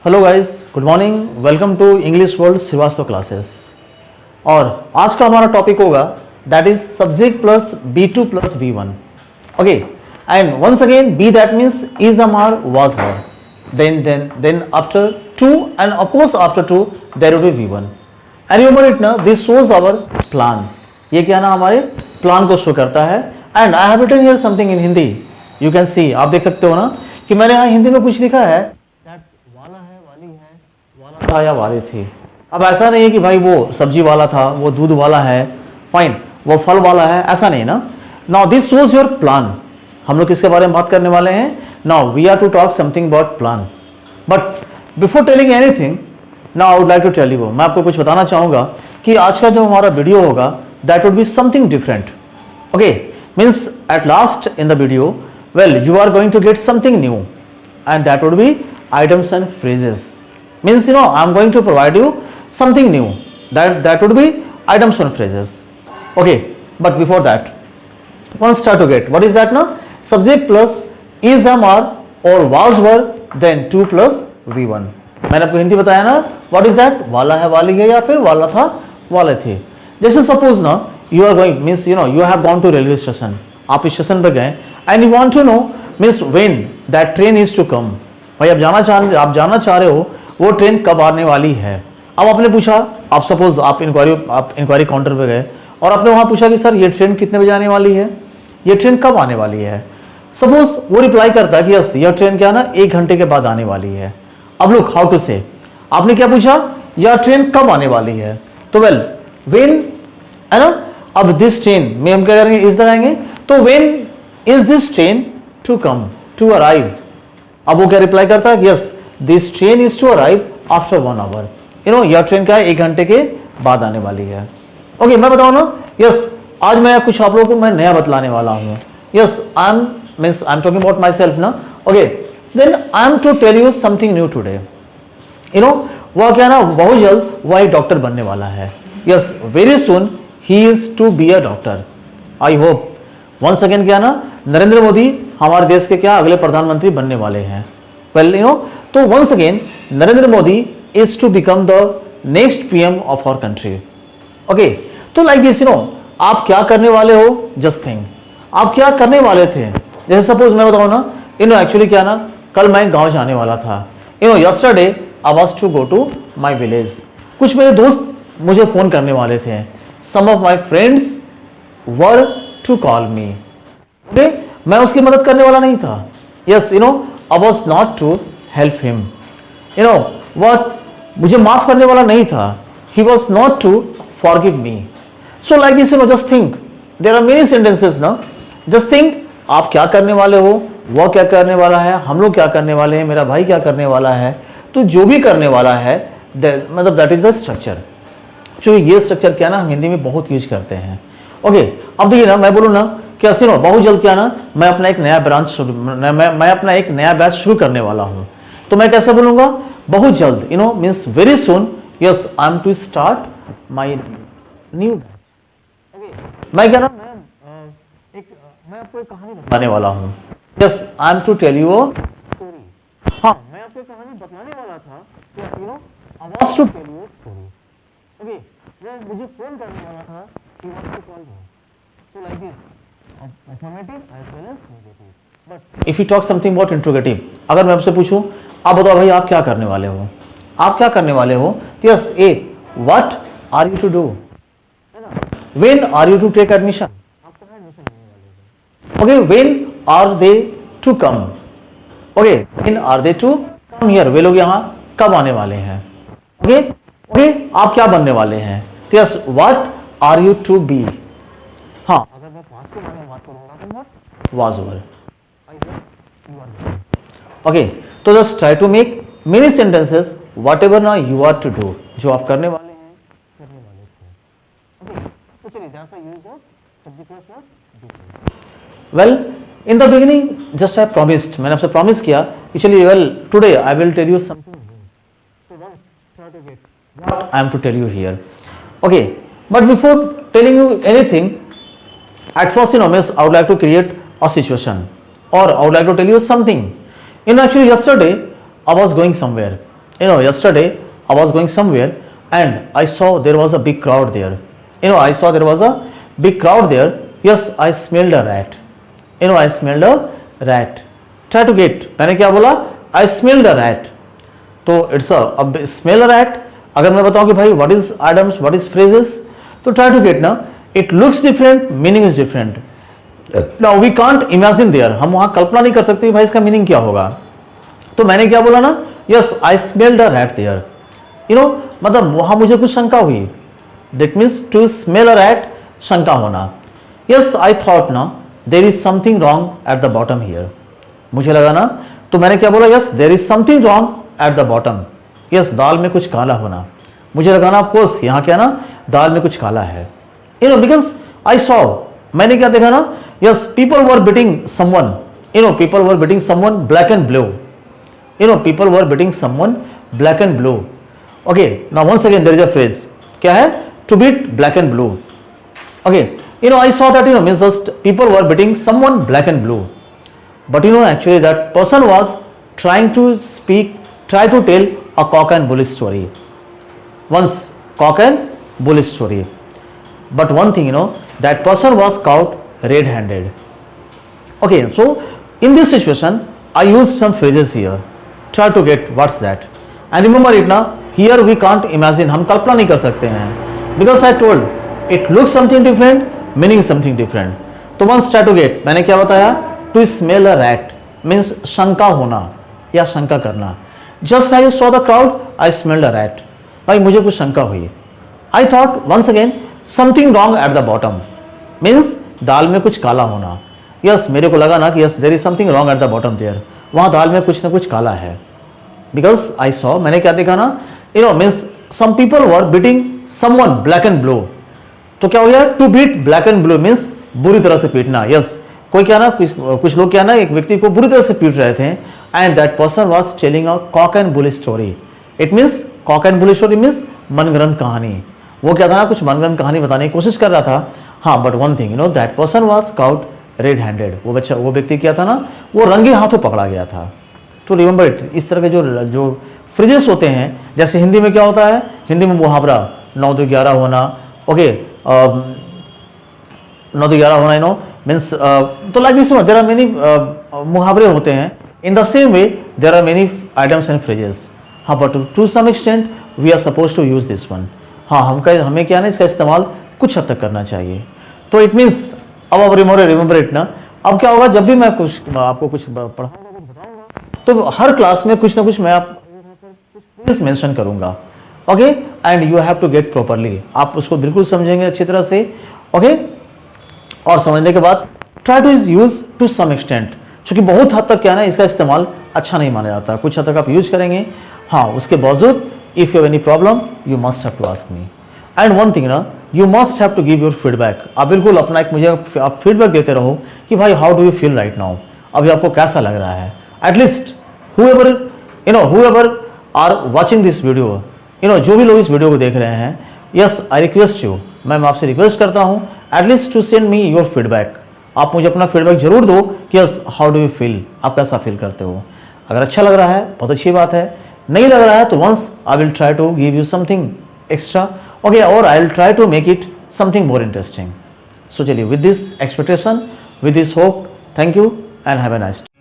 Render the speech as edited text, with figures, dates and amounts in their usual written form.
Hello guys, good morning, welcome to English world Srivastava classes. और आज का हमारा टॉपिक होगा that is subject plus B2 plus V1। Okay, and once again be that means is am are was were, then after 2 and of course after 2 there will be V1 and remember it ना, this shows our plan। ये क्या ना हमारे plan को show करता है। And I have written here something in Hindi, you can see, आप देख सकते हो ना कि मैंने यहाँ हिंदी में कुछ लिखा है, वाला है, वाली है, वाला था या वाली थी। अब ऐसा नहीं है कि भाई वो सब्जी वाला था, वो दूध वाला है, फाइन, वो फल वाला है, ऐसा नहीं ना। Now this shows your plan. हम लोग किसके बारे में बात करने वाले हैं? Now we are to talk something about plan. But before telling anything, now I would like to tell you, मैं आपको कुछ बताना चाहूंगा कि आज का जो हमारा वीडियो होगा that would be something different. Okay, means at last in the video, well, you are going to get something new and that would be items and phrases. Means, I'm going to provide you something new, that would be items and phrases. Okay, but before that, one start to get what is that now? Subject plus is, am, are or was, were, then 2 plus V1। मैंने आपको हिंदी बताया ना, what is that? वाला है, वाली है, या फिर वाला था, वाले थे। जैसे सपोज ना, you are going, means you have gone to railway station, आप स्टेशन पर गए and you want to know means when that train is to come. भाई आप जाना चाह रहे हो वो ट्रेन कब आने वाली है। अब आपने पूछा, आप सपोज आप इंक्वायरी काउंटर पे गए और आपने वहां पूछा कि सर ये ट्रेन कितने बजे आने वाली है, ये ट्रेन कब आने वाली है। सपोज वो रिप्लाई करता है कि यस, यह ट्रेन क्या ना 1 घंटे के बाद आने वाली है। अब लुक हाउ टू से, आपने क्या पूछा, यह ट्रेन कब आने वाली है, तो वेल व्हेन है ना। अब दिस ट्रेन में हम क्या करेंगे, इज लगाएंगे, तो when is this train to come, to arrive. अब वो क्या रिप्लाई करता है, yes this train is to arrive after 1 hour. यह ट्रेन क्या है 1 घंटे के बाद आने वाली है। ओके, मैं बताऊं ना, यस आज मैं कुछ आप लोगों को मैं नया बतलाने वाला हूं। Yes, I am talking about myself ना। Okay, then I am to tell you something new today. वह क्या ना बहुत जल्द वह एक डॉक्टर बनने वाला है। Yes, very soon he is to be a doctor. I hope once again क्या ना नरेंद्र मोदी हमारे देश के क्या अगले प्रधानमंत्री बनने वाले हैं। वेल तो once again Narendra Modi is to become the next PM of our country. Okay, तो लाइक दिस आप क्या करने वाले हो, जस्ट थिंक आप क्या करने वाले थे। जैसे सपोज मैं बताऊं ना, एक्चुअली क्या ना कल मैं गांव जाने वाला था। Yesterday I was to go to my village. कुछ मेरे दोस्त मुझे फोन करने वाले थे, some of my friends were to call me. Okay, मैं उसकी मदद करने वाला नहीं था। Yes, I was not to help him. वह मुझे माफ करने वाला नहीं था। He was not to forgive me. So like this just think, there are many sentences ना, जस्ट थिंक आप क्या करने वाले हो, वह क्या करने वाला है, हम लोग क्या करने वाले हैं, मेरा भाई क्या करने वाला है। तो जो भी करने वाला है मतलब दैट इज द स्ट्रक्चर। जो ये स्ट्रक्चर क्या ना हम हिंदी में बहुत यूज करते हैं। ओके, अब देखिए ना, मैं बोलूँ ना कि बहुत जल्द क्या ना मैं अपना एक नया ब्रांच मैं अपना एक नया बैच शुरू करने वाला हूँ, तो मैं कैसे बोलूँगा, बहुत जल्द, means very soon. Yes, I am to start my new batch. मैं क्या ना मैं आपको एक कहानी बताने वाला हूँ। Yes, I am to tell you story. हाँ, मैं आपको एक कहानी बताने वाला था। I was to tell you story. Okay, वो मुझे फोन करने वाला था, he wants to call me. So like this, affirmative as well as negative. But if you talk something about interrogative, अगर मैं आपसे पूछूं, आप बताओ भाई आप क्या करने वाले हो, आप क्या करने वाले हो। Yes, A, what are you to do? When are you to take admission? आप कहाँ admission लेने वाले हो? Okay, when are they to come? Okay, when are they to come here? वे लोग यहाँ कब आने वाले हैं। Okay, okay, आप क्या बनने वाले हैं। Yes, what are you to be? हाँ, अगर मैं पास्ट के बारे में बात करूंगा तो what was were। ओके, तो just try to make many sentences whatever ना यू आर टू डू, जो आप करने वाले हैं, करने वाले थे। ओके, तो चलिए जैसा use of subject plus verb. Well, in the beginning just I promised, मैंने आपसे प्रॉमिस किया कि चलिए well today I will tell you something new. So once try to get what I am to tell you here. Okay, but before telling you anything, at first miss I would like to create a situation or I would like to tell you something. Actually yesterday I was going somewhere yesterday I was going somewhere and I saw there was a big crowd there. I saw there was a big crowd there. Yes, I smelled a rat. I smelled a rat. Try to get. मैंने क्या बोला? I smelled a rat. तो it's अब smell a rat. अगर मैं बताऊं कि भाई what is items, what is phrases, तो ट्राई टू गेट ना. It looks different, meaning is different. Now we can't imagine there. हम वहां कल्पना नहीं कर सकते भाई इसका मीनिंग क्या होगा. तो मैंने क्या बोला ना, yes I smelled a rat there. मतलब वहां मुझे कुछ शंका हुई. That means to smell a rat, शंका होना. यस आई थॉट ना there is something wrong at the bottom here. मुझे लगा ना, तो मैंने क्या बोला, yes there is something wrong at the bottom. Yes दाल में कुछ काला होना. मुझे लगा ना, ऑफकोर्स यहाँ क्या ना, दाल में कुछ काला है. बिकॉज आई सॉ, मैंने क्या देखा ना, yes people were beating someone. People were beating someone black and blue. People were beating someone black and blue. Okay, now once again there is a phrase. क्या है? To beat black and blue. Okay, I saw that means just people were beating someone black and blue, but actually that person was trying to try to tell a cock and bull story. Once cock and bull story, but one thing that person was caught red-handed. Okay, so in this situation I used some phrases here. Try to get what's that, and remember it now. Here we can't imagine, हम कल्पना नहीं कर सकते हैं, because I told it looks something different, meaning something different. तो once try to get, मैंने क्या बताया, to smell a rat means शंका होना या शंका करना. Just I saw the crowd, I smelled a rat. भाई मुझे कुछ शंका हुई. I thought once again something wrong at the bottom means दाल में कुछ काला होना. यस मेरे को लगा ना कि yes there is something wrong at the bottom there. वहां दाल में कुछ ना कुछ काला है. बिकॉज आई सॉ, मैंने क्या देखा ना, means some people were beating someone black and blue. तो क्या हो गया, to beat black and blue means बुरी तरह से पीटना. यस कोई क्या ना, कुछ लोग क्या ना, एक व्यक्ति को बुरी तरह से पीट रहे थे. And that person was telling a cock and bull story. It means cock and bull story means मनगढ़ंत कहानी. वो क्या था ना, कुछ मनगढ़ंत कहानी बताने की कोशिश कर रहा था. हाँ, but one thing that person was cout red handed. वो व्यक्ति क्या था ना, वो रंगे हाथों पकड़ा गया था. तो रिमेंबर इट, इस तरह के जो फ्रेजेस होते हैं, जैसे हिंदी में क्या होता है, हिंदी में मुहावरा 9 2 11 होना. ओके, 9 2 11 होना मीन्स, तो like this there are many मुहावरे होते हैं. In the same way there are many items and phrases. हाँ, but to some extent we are suppose to use this one. हाँ, हमें क्या ना, इसका इस्तेमाल कुछ हद तक करना चाहिए. तो इट मीन्स, अब आप रिमेंबर इट ना. अब क्या होगा, जब भी मैं आपको कुछ पढ़ाऊंगा तो हर क्लास में कुछ ना कुछ मैं आप मेंशन करूंगा. Okay, and you have to get properly. आप उसको बिल्कुल समझेंगे अच्छी तरह से. ओके, और समझने के बाद try to use to some extent. क्योंकि बहुत हद तक क्या है ना, इसका इस्तेमाल अच्छा नहीं माना जाता. कुछ हद तक आप यूज करेंगे. हाँ, उसके बावजूद if you have any problem you must have to ask me. And one thing ना, you must have to give your feedback. आप बिल्कुल अपना एक मुझे आप फीडबैक देते रहो कि भाई how do you feel right now. अभी आपको कैसा लग रहा है. At least whoever are watching this video, जो भी लोग इस वीडियो को देख रहे हैं, यस आई रिक्वेस्ट यू, मैं आपसे रिक्वेस्ट करता हूं at least to send me your feedback. आप मुझे अपना फीडबैक जरूर दो कि yes how do you feel, आप कैसा फील करते हो. अगर अच्छा लग रहा है बहुत अच्छी बात है, नहीं लग रहा है तो once I will try to give you something extra. Okay, और I will try to make it something more interesting. So चलिए, with this expectation, with this hope, thank you and have a nice day.